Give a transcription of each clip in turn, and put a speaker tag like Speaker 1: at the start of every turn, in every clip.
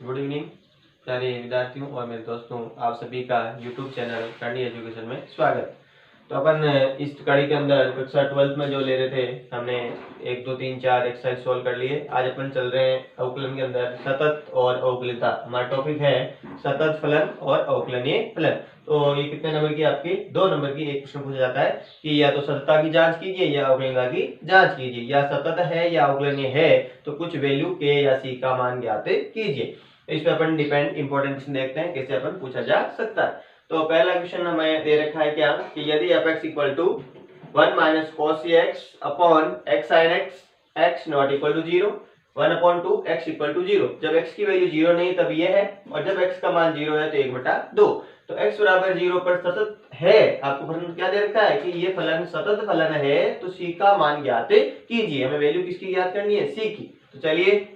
Speaker 1: Good evening प्यारे विद्यार्थियों और मेरे दोस्तों, आप सभी का यूट्यूब चैनल करनी एजुकेशन में स्वागत। तो अपन इस कड़ी के अंदर कक्षा 12 में जो ले रहे थे, हमने 1 2 3 4 एक्सरसाइज सोल्व कर लिए। आज अपन चल रहे हैं अवकलन के अंदर सतत और अवकलिता। हमारा टॉपिक है सतत फलन और अवकलनीय फलन। तो ये कितने नंबर की आपकी 2 नंबर की एक प्रश्न पूछा जाता है कि या तो सततता की जांच कीजिए या अवकलनीयता की जांच कीजिए, या सतत है या अवकलनीय है तो कुछ वैल्यू के या सी का मान ज्ञात कीजिए। इस पे अपन डिपेंड इंपॉर्टेंट क्वेश्चन देखते हैं कैसे अपन पूछा जा सकता है। तो पहला क्वेश्चन हमें दे रखा है क्या कि यदि fx equal to 1 minus cos x upon x sin x x not equal to 0 1 upon 2 x equal to 0, जब x की वैल्यू 0 नहीं तब ये है, और जब x का मान 0 है तो 1/2। तो x बराबर 0 पर सतत है। आपको प्रश्न क्या दे रखा है कि ये फलन सतत फलन है तो c का मान ज्ञात कीजिए। हमें वैल्यू किसकी ज्ञात करनी है? c की। तो चलिए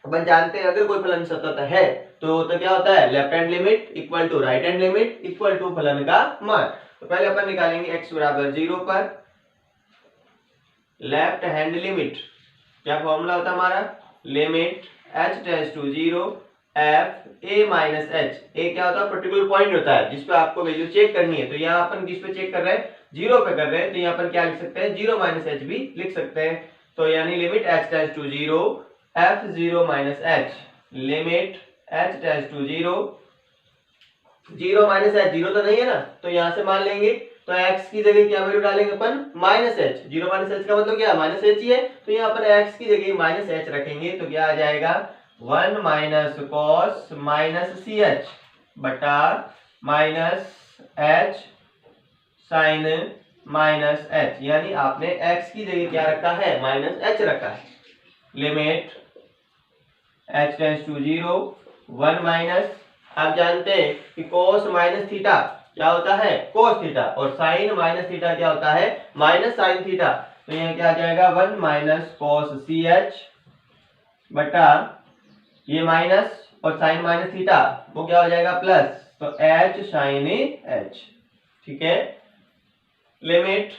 Speaker 1: अपन जानते हैं अगर कोई फलन सतत है तो क्या होता है? Left hand limit equal to right hand limit equal to फलन का मान। तो पहले अपन निकालेंगे x बराबर 0 पर लेफ्ट हैंड लिमिट। क्या फॉर्मूला होता है हमारा? Limit h tends to 0 f a minus h। a क्या होता है? पर्टिकुलर पॉइंट होता है जिस पे आपको वैल्यू चेक करनी है। तो यहाँ अपन किस पे चेक कर रहे हैं? 0 पे कर रहे हैं। तो यहाँ अपन क्या लिख सकते हैं? 0 माइनस h भी लिख सकते हैं। तो यानी limit h tends to 0 f0 minus h, limit h tends to 0 0 minus h, 0 तो नहीं है ना, तो यहां से मान लेंगे। तो x की जगह क्या वैल्यू डालेंगे अपन? Minus h। 0 माइनस h का मतलब क्या? माइनस h ही है। तो यहाँ पर x की जगह माइनस h रखेंगे तो क्या आ जाएगा? 1 माइनस कॉस माइनस ch बटा minus h sine minus h। यानी आपने x की जगह क्या रखा है? माइनस h रखा है। Limit h tends to 0 1 minus, आप जानते हैं कि cos माइनस थीटा क्या होता है? cos थीटा, और sin माइनस थीटा क्या होता है? Minus sin theta. तो यहाँ क्या आ जाएगा? 1 माइनस cos ch बटा ये माइनस और sin माइनस थीटा वो क्या हो जाएगा? प्लस, तो h sin h। ठीक है। लिमिट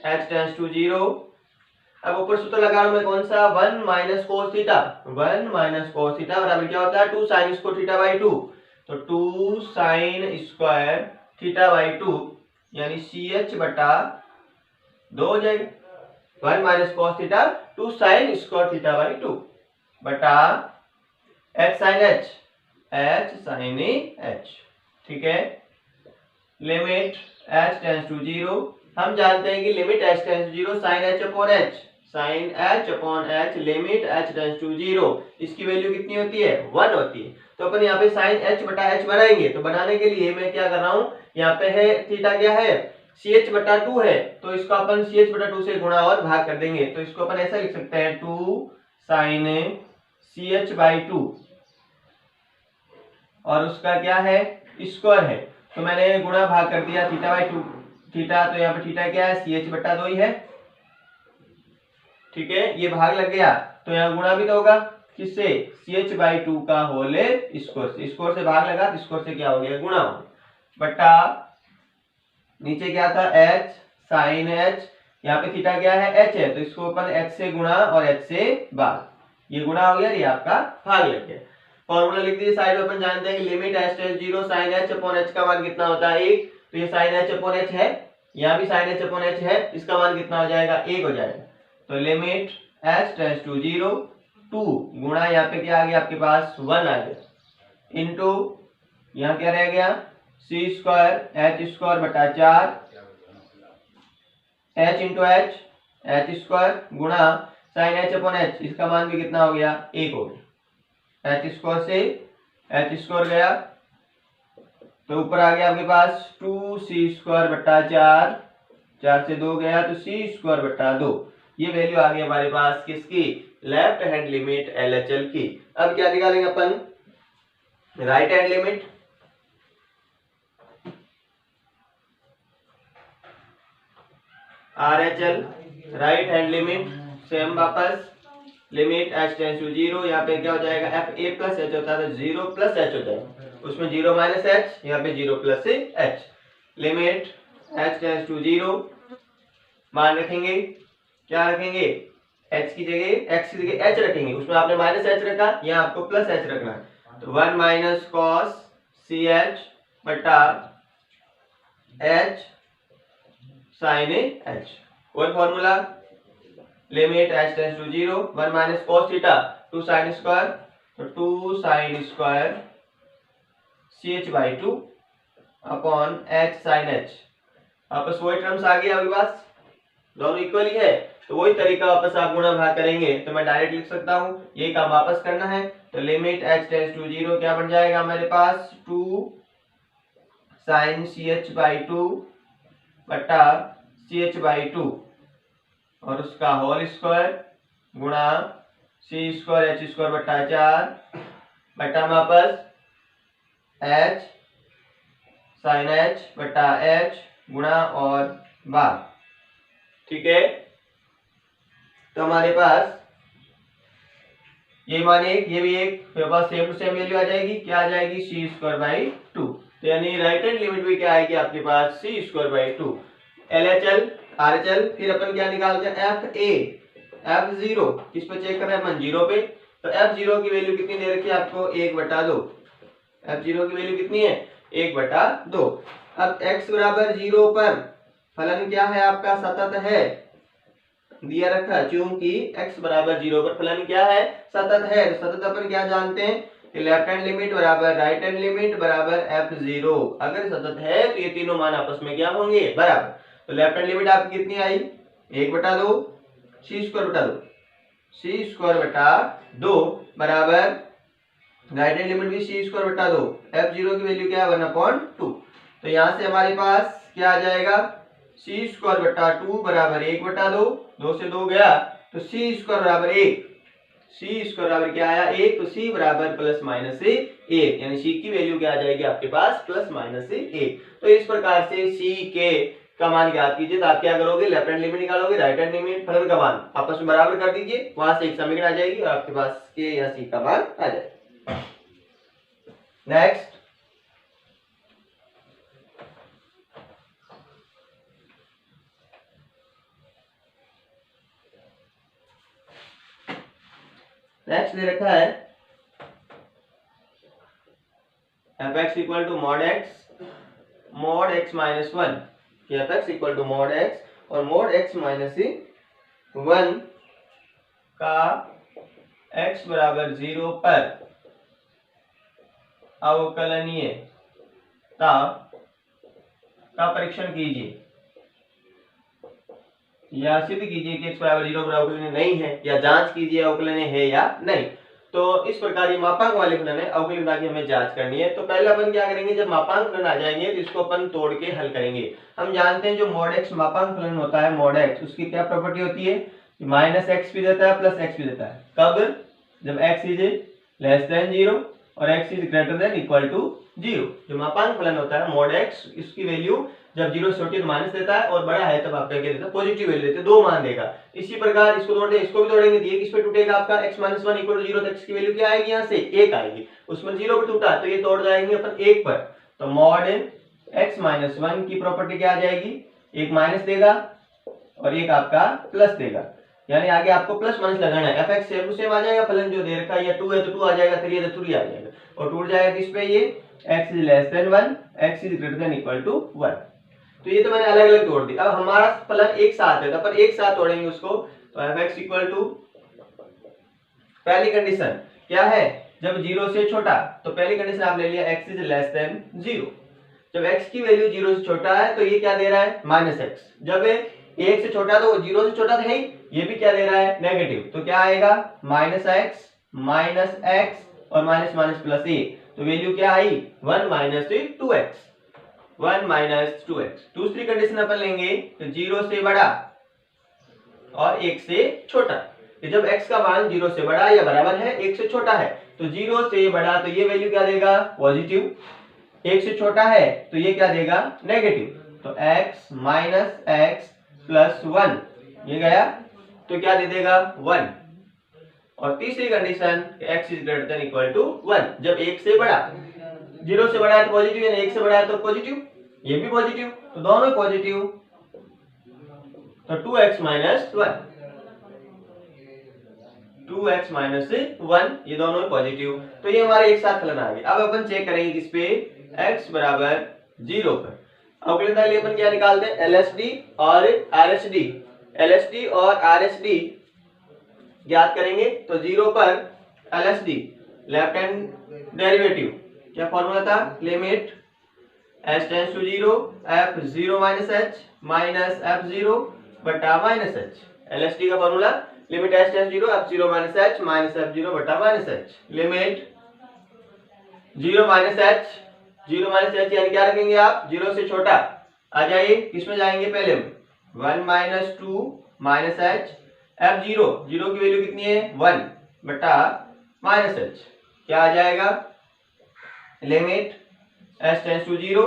Speaker 1: h टेंड्स टू 0, अब ऊपर सूत्र लगा रहा हूं मैं कौन सा? 1 minus cos theta. 1 minus cos theta बराबर क्या होता है? 2 साइन स्क्वायर थीटा बाई 2। तो 2 साइन स्क्वायर थीटा बाई 2 यानी ch बटा 2 हो जाएगा। 1 minus cos theta 2 sine square theta by 2 बटा h साइन h। ठीक है। लिमिट h टेंड्स टू 0, हम जानते हैं कि limit h tends to 0 sine h upon h, sine h upon h limit h tends to 0, इसकी वैल्यू कितनी होती है? 1 होती है। तो अपन यहाँ पे साइन h बटा h बनाएंगे। तो बनाने के लिए मैं क्या कर रहा हूँ? यहाँ पे है थीटा क्या है? ch बटा 2 है, तो इसको अपन ch बटा 2 से गुणा और भाग कर देंगे। तो इसको अपन ऐसा लिख सकते हैं 2 साइन ch बाई 2, और उसका क्या है? स्क्वायर है। तो मैंने गुणा भाग कर दिया थीटा बाई 2 थीटा, तो यहाँ पे थीटा क्या है? ch बटा 2 ही है। ठीक है, ये भाग लग गया तो यहाँ गुणा भी तो होगा किससे? ch बाई 2 का होल स्क्वायर से। स्क्वायर से भाग लगा तो स्क्वायर से क्या हो गया? गुणा हो गया बटा नीचे क्या था? h साइन h, यहाँ पे थीटा क्या है? h है, तो इसको अपन h से गुणा और h से भाग, ये गुणा हो गया, ये आपका भाग लग गया। फॉर्मूला लिख दीजिए साइड में। अपन जानते हैं कि limit h tends 0 sine h upon h का मान कितना होता है? 1। तो ये साइन h अपॉन h है, यहाँ भी साइन h अपॉन h है, इसका मान कितना हो जाएगा? 1 हो जाएगा। तो लिमिट h टेंड्स टू 0 2 गुणा यहाँ पे क्या आ गया आपके पास? 1 आ गया इनटू यहाँ क्या रह गया? c स्क्वायर h स्क्वायर बटा 4 h इंटू h स्क्वायर गुणा साइन h अपॉन h, इसका मान भी कितना हो गया? 1 हो गया। h स्क्वायर से h स्क्वायर गया तो ऊपर आ गया आपके पास 2c स्क्वायर बटा 4, 4 से 2 गया तो c स्क्वायर बटा 2। ये वैल्यू आ गई हमारे पास किसकी? लेफ्ट हैंड लिमिट LHL की। अब क्या निकालेंगे अपन? Right hand limit. RHL right hand limit same वापस। लिमिट h टेंड्स टू 0, यहाँ पे क्या हो जाएगा? fa प्लस h होता है तो 0 प्लस h हो जाएगा, उसमें 0 माइनस h, यहाँ पे 0 plus h। Limit h tends to 0, मान रखेंगे क्या रखेंगे? h की जगह x की जगह h रखेंगे, उसमें आपने माइनस h रखा, यहाँ आपको प्लस h रखना है। तो 1 माइनस कॉस सी एच बटा h साइन h। और formula limit h tends to 0 1 minus cos theta 2 sine square, तो 2 sine square ch/2 upon h sine h। आपस वही टर्म्स आ गई आपके पास, दोनों इक्वल ही है, तो वही तरीका वापस आप गुणा भाग करेंगे, तो मैं डायरेक्ट लिख सकता हूं, ये काम वापस करना है। तो लिमिट h टेंड्स टू 0 क्या बन जाएगा हमारे पास 2 साइन ch/2 बटा ch/2 और उसका होल स्क्वायर गुणा c स्क्वायर h स्क्वायर बटा 4 बटा वापस h साइन h बटा h गुणा और भाग। ठीक है, तो हमारे पास ये मान एक, ये भी एक, मेरे पास सेम टू सेम वैल्यू आ जाएगी, क्या आ जाएगी सी स्क्वायर बाई 2। तो यानी राइट हैंड लिमिट भी क्या आएगी आपके पास सी स्क्वायर बाई 2। LHL RHL फिर अपन क्या निकालते हैं F0 किस पे चेक कर रहे हैं अपन 0 पे। तो F0 की वैल्यू कितनी दे रखी है आपको 1/2। F0 की वैल्यू कितनी है 1/2। अब x बराबर 0 पर फलन क्या है आपका सतत है, दिया रखा, क्योंकि x बराबर 0 पर फलन क्या है सतत है। तो सतत अपन क्या जानते हैं कि लेफ्ट हैंड लिमिट बराबर राइट हैंड लिमिट बराबर F0। अगर सतत है तो ये तीनों मान आपस में क्या होंगे बराबर। तो लेफ्ट हैंड लिमिट आपकी कितनी आई 1/2 सी स्क्वायर बटा 2 बराबर राइट हैंड लिमिट भी सी स्क्वायर बटा 2। F0 की वैल्यू क्या है 1/2। तो यहाँ से हमारे पास क्या आ जाएगा सी स्क्वायर बटा 2 बराबर 1/2, 2 से 2 गया तो सी स्क्वायर बराबर 1, सी स्क्वायर बराबर क्या आया 1, तो सी बराबर प्लस माइनस 1, यानी सी की वैल्यू क्या आ जाएगी आपके पास प्लस माइनस 1। तो इस प्रकार से सी के का मान ज्ञात कीजिए। तो आप क्या करोगे लेफ्ट हैंड लिमिट निकालोगे, राइट हैंड लिमिट फलन का मान आपस में बराबर कर दीजिए, वहां से एक समीकरण आ जाएगी और आपके पास के या सी का मान आ जाएगा। नेक्स्ट दे रखा है fx equal to mod x minus 1, fx equal to mod x और mod x माइनस 1 का x बराबर 0 पर अवकलनीयता का परीक्षण कीजिए या सिद्ध कीजिए कि x बराबर 0 पर अवकलनीय नहीं है, या जांच कीजिए अवकलनीय है या नहीं। तो इस प्रकार ये मापांक वाले फलन है, अवकलनीयता की हमें जांच करनी है। तो पहले अपन क्या करेंगे, जब मापांक फलन आ जाएंगे तो इसको अपन तोड़ के हल करेंगे। हम जानते हैं जो mod x मापांक फलन होता है mod x, उसकी क्या प्रॉपर्टी होती है माइनस एक्स भी देता है प्लस एक्स भी देता है। कब जब x इज लेस देन 0 और x is greater than equal to 0। जो मापांक फलन होता है mod x, इसकी वैल्यू जब 0 से छोटी है तो माइनस देता है और बड़ा है तब आपका क्या देता है पॉजिटिव वैल्यू देता है, दो मान देगा। इसी प्रकार इसको तोड़ दे, इसको भी तोड़ेंगे, ये किस पे टूटेगा आपका x माइनस 1 इक्वल टू 0, तो x की वैल्यू क्या आएगी यहाँ से 1 आएगी, उसमें 0 पर टूटा तो ये तोड़ जाएंगे अपन 1 पर। तो mod x माइनस 1 की प्रॉपर्टी क्या आ जाएगी, एक माइनस देगा और एक आपका प्लस देगा, यानी आगे आपको प्लस माइनस लगाना है। fx सेम टू सेम आ जाएगा, फलन जो दे रखा है या 2 है तो 2 आ जाएगा, 3 है तो 3 आ जाएगा और टूट जाएगा किस पे ये x is less than 1, x is greater than equal to 1। तो ये तो मैंने अलग अलग तोड़ दी। अब हमारा फलन एक साथ है, पर एक साथ तोड़ेंगे उसको। तो fx इक्वल टू पहली कंडीशन क्या है जब 0 से छोटा, तो पहली कंडीशन आप ले लिया x इज लेस देन 0। जब x की वैल्यू 0 से छोटा है तो ये क्या दे रहा है माइनस x। जब 1 से छोटा तो 0 से छोटा तो है ही, ये भी क्या दे रहा है नेगेटिव, तो क्या आएगा माइनस x और माइनस माइनस प्लस 1, तो वैल्यू क्या आई 1 माइनस 2x, 1 माइनस 2x। दूसरी कंडीशन अपन लेंगे तो 0 से बड़ा और 1 से छोटा। तो जब x का मान 0 से बड़ा या बराबर है 1 से छोटा है, तो 0 से बड़ा तो ये वैल्यू क्या देगा पॉजिटिव, 1 से छोटा है तो ये क्या देगा नेगेटिव। तो x माइनस x प्लस 1 ये गया तो क्या दे देगा 1। और तीसरी condition x is greater than equal to 1, जब 1 से बड़ा, 0 से बड़ा है तो पॉजिटिव यानी 1 से बड़ा है तो पॉजिटिव, ये भी पॉजिटिव, तो दोनों पॉजिटिव, तो 2x माइनस 1। 2x माइनस 1, ये दोनों पॉजिटिव, तो ये हमारे एक साथ फलन आ गए। अब अपन चेक करेंगे किस पे, x बराबर 0 पर। अवकलनता के लिए अपन क्या निकालते हैं, LSD और RHD। LSD और RHD ज्ञात करेंगे तो 0 पर LSD लेफ्ट हैंड डेरिवेटिव, क्या फॉर्मूला था, limit h tends to 0 f0 minus h minus f0 बटा माइनस h। LSD का formula limit h tends 0 f0 minus h minus f0 बटा minus h। Limit 0 minus h, 0 minus h यानी क्या रखेंगे आप, 0 से छोटा आ जाइए, किसमें जाएंगे पहले, 1 माइनस 2 माइनस h, f0 0 की वैल्यू कितनी है 1 बटा माइनस h, क्या आ जाएगा, लिमिट h टेंड्स टू 0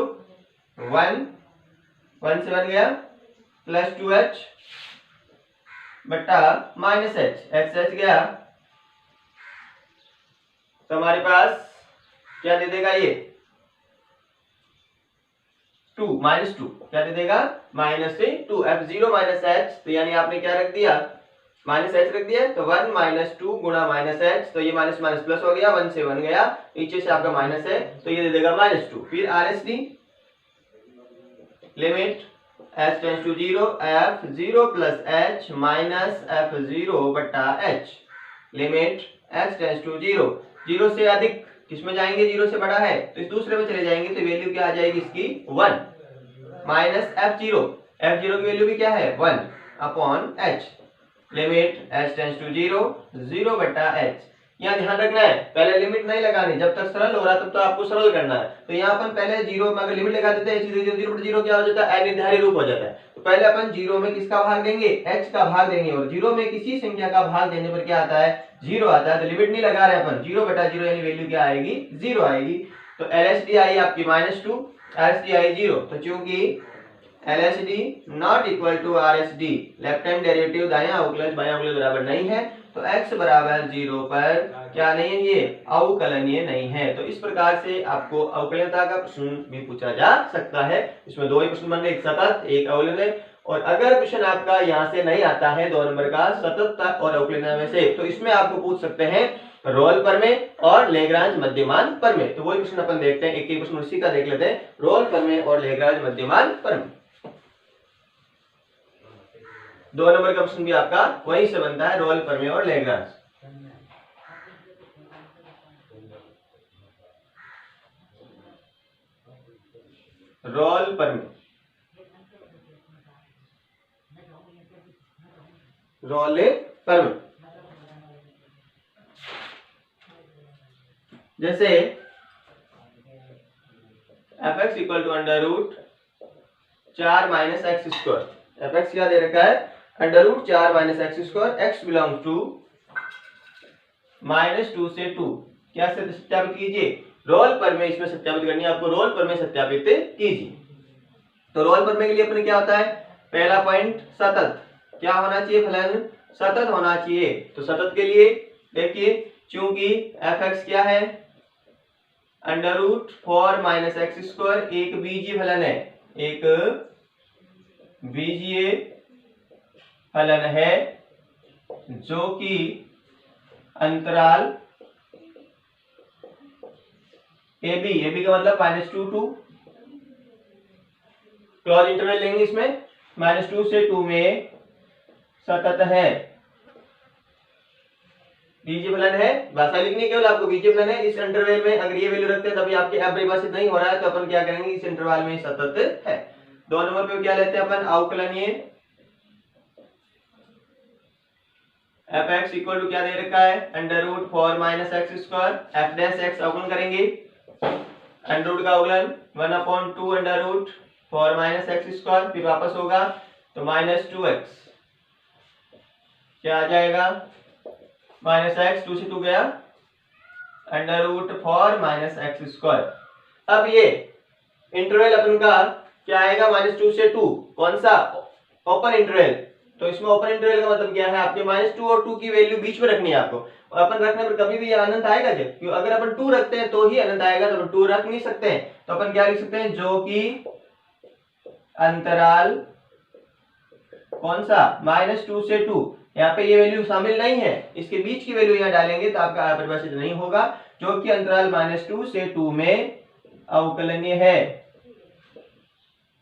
Speaker 1: 1 1 से 1 गया प्लस 2h बटा माइनस h, x गया, तो हमारे पास क्या दे देगा ये 2 माइनस 2, क्या दे देगा माइनस से 2, f0 माइनस h, तो यानी आपने क्या रख दिया माइनस h रख दिया, तो 1 माइनस 2 गुणा माइनस h, तो ये माइनस माइनस प्लस हो गया, 1 से 1 गया, नीचे से आपका माइनस है, तो ये दे देगा माइनस 2। फिर RSD limit h tends to 0 f0 plus h minus f0 बटा h। Limit h tends to 0, 0 से अधिक किसमें जाएंगे, 0 से बड़ा है तो इस दूसरे में चले जाएंगे, तो वैल्यू क्या आ जाएगी इसकी 1 माइनस f0, f0 की वैल्यू भी क्या है 1 upon h। Limit h tends to 0, 0 बटा h। यहाँ ध्यान रखना है, पहले लिमिट नहीं लगानी, जब तक सरल हो रहा तब तो आपको सरल करना है। तो यहाँ अपन पहले 0 में अगर लिमिट लगा देते हैं 0 क्या हो जाता है, अनिर्धारित रूप हो जाता है। तो पहले अपन 0 में किसका भाग देंगे, h का भाग देंगे, और 0 में किसी संख्या का भाग देने पर क्या आता है 0 आता है, तो लिमिट नहीं लगा रहे अपन, 0 बटा 0 यानी वैल्यू क्या आएगी 0 आएगी। तो LSD आई आपकी -2, RSD आई 0, तो चूंकि LSD not equal to RSD, left hand derivative दायां अवकलज बायां अवकलज बराबर नहीं है, तो x बराबर 0 पर क्या नहीं है, ये अवकलनीय नहीं है। तो इस प्रकार से आपको अवकलनीयता का प्रश्न भी पूछा जा सकता है। इसमें दो ही प्रश्न बन रहे, एक सतत एक अवकलनीय, और अगर क्वेश्चन आपका यहाँ से नहीं आता है 2 नंबर का सततता और अवकलनीय में से, तो इसमें आपको पूछ सकते हैं रोल प्रमेय और लेग्रांज मध्यमान प्रमेय। तो वही प्रश्न अपन देखते हैं, एक एक प्रश्न उसी का देख लेते हैं, रोल प्रमेय और लेग्रांज मध्यमान प्रमेय। 2 नंबर का प्रश्न भी आपका वहीं से बनता है, रोल प्रमेय और लेग्रांज। रोल प्रमेय, रोल प्रमेय, जैसे f(x) equal to under root 4 minus x square, f x क्या दे रखा है under root 4 minus x square, x belongs to -2 से 2, क्या सत्यापित कीजिए, रोल प्रमेय इसमें सत्यापित करनी है आपको, रोल प्रमेय सत्यापित कीजिए। तो रोल प्रमेय के लिए अपने क्या होता है, पहला पॉइंट सतत, क्या होना चाहिए फलन सतत होना चाहिए। तो सतत के लिए देखिए, चूंकि f(x) क्या है under root 4 minus x square, एक बीजीय फलन है, एक बीजीय फलन है जो कि अंतराल AB का मतलब -2 टू क्लोज इंटरवल लेंगे, इसमें -2 से 2 में सतत है, बीजीय फलन है, भाषा लिखनी केवल आपको बीजीय फलन है। इस इंटरवल में अगर ये वैल्यू रखते हैं तभी आपके अपरिभाषित नहीं हो रहा है, तो अपन क्या करेंगे इस इंटरवल में सतत है। 2 नंबर पे क्या लेते हैं अपन अवकलनीय, f(x) इक्वल टू क्या दे रखा है under root 4 minus x square, f dash x अवकलन करेंगे, अंडर रूट का अवकलन 1/2 under root 4 minus x square, फिर वापस होगा तो -2x, क्या आ जाएगा -x, 2 से 2 गया under root 4 minus x square. अब ये इंटरवल अपन का क्या आएगा -2 से 2, कौन सा ओपन इंटरवल, तो इसमें ओपन इंटरवल का मतलब क्या है आपके -2 और 2 की वैल्यू बीच में रखनी है आपको, और अपन रखने पर कभी भी ये अनंत आएगा क्या, क्यों अगर अपन 2 रखते हैं तो ही अनंत आएगा, तो अपन 2 रख नहीं सकते हैं, तो अपन क्या लिख सकते हैं जो कि अंतराल कौन सा -2 से 2, यहाँ पे ये वैल्यू शामिल नहीं है, इसके बीच की वैल्यू यहाँ डालेंगे तो आपका अपरिभाषित नहीं होगा, जो कि अंतराल -2 से 2 में अवकलनीय है,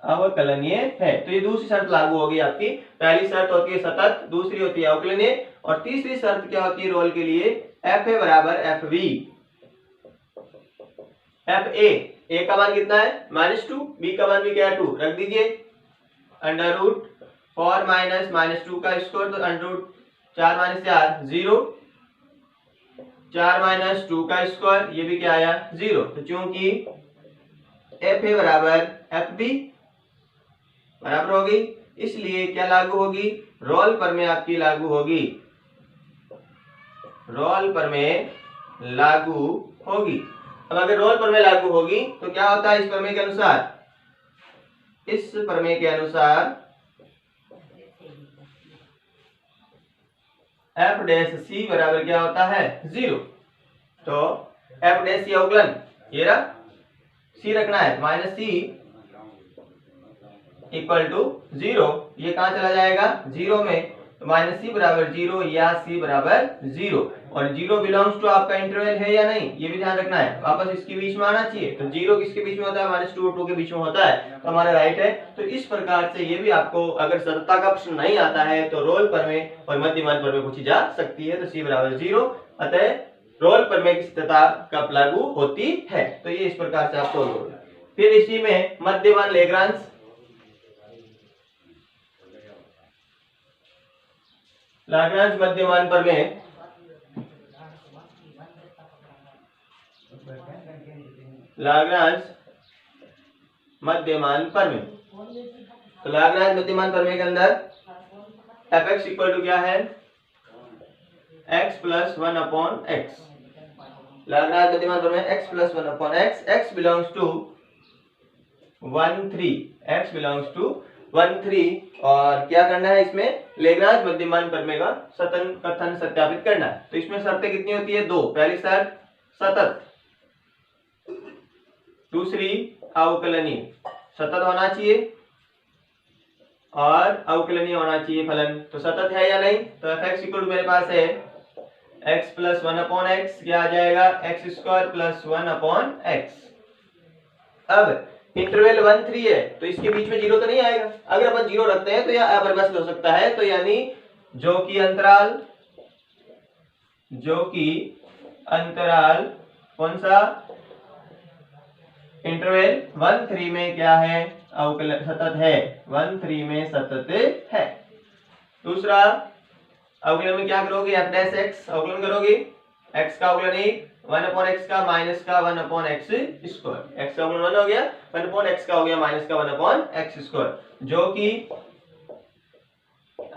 Speaker 1: अवकलनीय है। तो ये दूसरी शर्त लागू होगी आपकी। पहली शर्त होती है सतत, दूसरी होती है अवकलनीय, और तीसरी शर्त क्या होती है रोल के लिए, एफ ए बराबर एफ बी। एफ ए का मान कितना है -2, बी का मान भी क्या है 2, रख दीजिए अंडर रूट 4 माइनस -2 का स्क्वायर, तो अंडर रूट 4 - 4 0, 4 - 2 का स्क्वायर, ये भी क्या आया 0। तो चूंकि एफ ए बराबर एफ बी बराबर होगी, इसलिए क्या लागू होगी, रोल प्रमेय आपकी लागू होगी, रोल प्रमेय लागू होगी। अब अगर रोल प्रमेय लागू होगी तो क्या होता है इस प्रमेय के अनुसार, इस प्रमेय के अनुसार एफ डैश सी बराबर क्या होता है 0। तो एफ डैश सी अवकलन ये रहा, सी रखना है, माइनस सी इक्वल टू 0, ये कहां चला जाएगा 0 में, तो माइनस सी बराबर 0 या सी बराबर 0, और 0 बिलोंग्स टू आपका इंटरवल है या नहीं, ये भी ध्यान रखना है, वापस इसके बीच में आना चाहिए। तो 0 किसके बीच में होता है, -2 और 2 के बीच में होता है, तो हमारा राइट है। तो इस प्रकार से ये भी आपको अगर सततता का प्रश्न नहीं आता है तो रोल प्रमेय और मध्यमान प्रमेय पूछी जा सकती है। तो सी बराबर 0, अतः रोल प्रमेय की सततता कब लागू होती है, तो ये इस प्रकार से आप सोल्व होगा। फिर इसी में मध्यमान लेग्रांज, लाग्रांज मध्यमान प्रमेय, लाग्रांज मध्यमान प्रमेय। तो लाग्रांज मध्यमान प्रमेय के अंदर एफ एक्स इक्वल टू क्या है, x प्लस 1/x। लाग्रांज मध्यमान प्रमेय x plus 1/x, x belongs to 1 3, x belongs to 1 3, और क्या करना है इसमें लाग्रांज मध्यमान प्रमेय का कथन सत्यापित करना है। तो इसमें शर्तें कितनी होती है, 2। पहली शर्त सतत, दूसरी अवकलनीय, सतत होना चाहिए और अवकलनीय होना चाहिए फलन। तो सतत है या नहीं, तो एफ एक्स इक्वल मेरे पास है x प्लस 1/x, क्या आ जाएगा x स्क्वायर प्लस 1/x। अब इंटरवल 1 3 है तो इसके बीच में 0 तो नहीं आएगा, अगर अपन 0 रखते हैं तो यह अपरिभाषित हो सकता है। तो यानी जो कि अंतराल कौन सा, इंटरवल 1 3 में क्या है, अवकलन सतत है, 1 3 में सतत है। दूसरा अवकलन में क्या करोगे, एफ डैश एक्स अवकलन करोगे, x का अवकलन 1/x का माइनस का 1/x स्क्वायर, x का अवकलन 1 हो गया, 1/x का हो गया माइनस का 1/x स्क्वायर, जो कि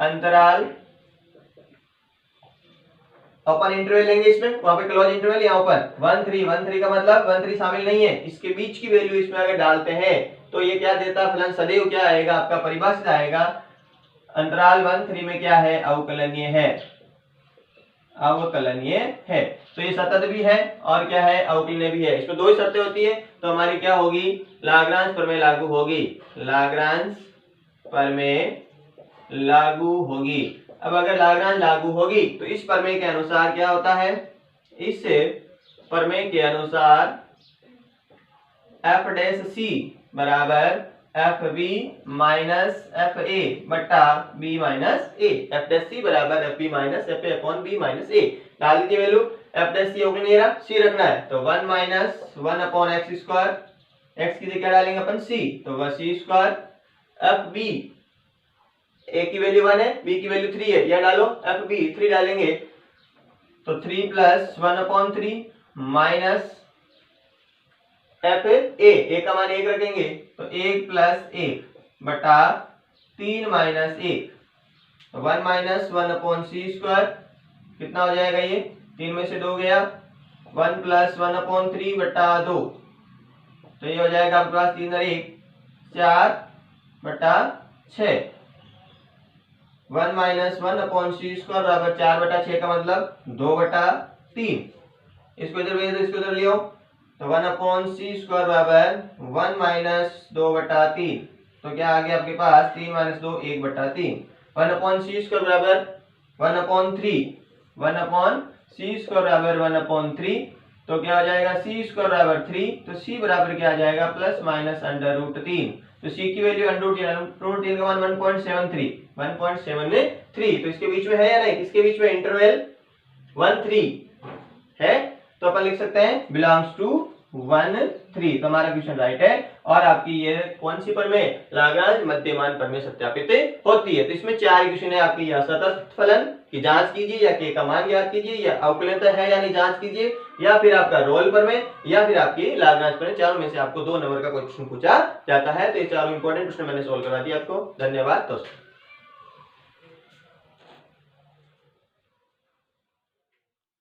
Speaker 1: अंतराल ओपन इंटरवल लेंगे इसमें, वहां पे क्लोज इंटरवल, यहाँ ओपन 1 3 का मतलब 1 3 शामिल नहीं है, इसके बीच की वैल्यू इसमें अगर डालते हैं तो ये क्या देता फलन, सदैव क्या आएगा आपका परिभाषित आएगा, अंतराल 1 3 में क्या है, अवकलनीय है, अवकलनीय है। तो ये सतत भी है और क्या है, अवकलनीय भी है। इसमें दो ही शर्तें होती है, तो हमारी क्या होगी, लाग्रांज प्रमेय लागू होगी, लाग्रांज प्रमेय लागू होगी। अब अगर लाग्रांज लागू होगी तो इस प्रमेय के अनुसार क्या होता है, इस प्रमेय के अनुसार एफ डैश सी बराबर F B minus F A बटा B minus A, F dash C बराबर F B minus F A upon B minus A. डाल दीजिए वैल्यू, एफ डैश सी अवकलनीय सी रखना है, तो 1 - 1/x स्क्वायर, x की जगह क्या डालेंगे अपन c, तो वह c square, f b a की वैल्यू 1 है, b की वैल्यू 3 है, यह डालो एफ बी 3 डालेंगे तो 3 + 1/3 माइनस एफ ए का मान 1 रखेंगे तो 1 + 1 बटा 3 - 1, 1 - 1/c स्क्वायर, कितना हो जाएगा ये, 3 में से 2 गया, 1 + 1/3 बटा 2, तो ये हो जाएगा आपके पास 3 और 1 4/6, 1 - 1/c स्क्वायर बराबर 4/6 का मतलब 2/3, इसको इधर भेज दो, इसको इधर ले आओ, तो 1/c स्क्वायर बराबर 1 - 2/3, तो क्या आ गया आपके पास 3 - 2 1/3, 1/c स्क्वायर बराबर 1/3 1/c² बराबर 1/3, तो क्या हो जाएगा c² बराबर 3, तो c बराबर क्या आ जाएगा प्लस माइनस √3, तो c की वैल्यू √3 का 1.73 तो इसके बीच में है या नहीं, इसके बीच में इंटरवल 1-3 है, तो अपन लिख सकते हैं बिलोंग्स टू 1-3, तो हमारा क्वेश्चन राइट है। और आपकी ये कौन सी पर में, लाग्रांज मध्यमान पर में सत्यापित होती है। तो इसमें 4 क्वेश्चन है आपकी, या सतत फलन की जांच कीजिए, या के का मान ज्ञात कीजिए, या अवकलनीय है या नहीं जांच कीजिए, या फिर आपका रोल पर में, या फिर आपकी लाग्रांज पर में। चारों में से आपको 2 नंबर का क्वेश्चन पूछा जाता है। तो ये चारों इंपॉर्टेंट क्वेश्चन मैंने सोल्व करवा दिया आपको। धन्यवाद दोस्तों।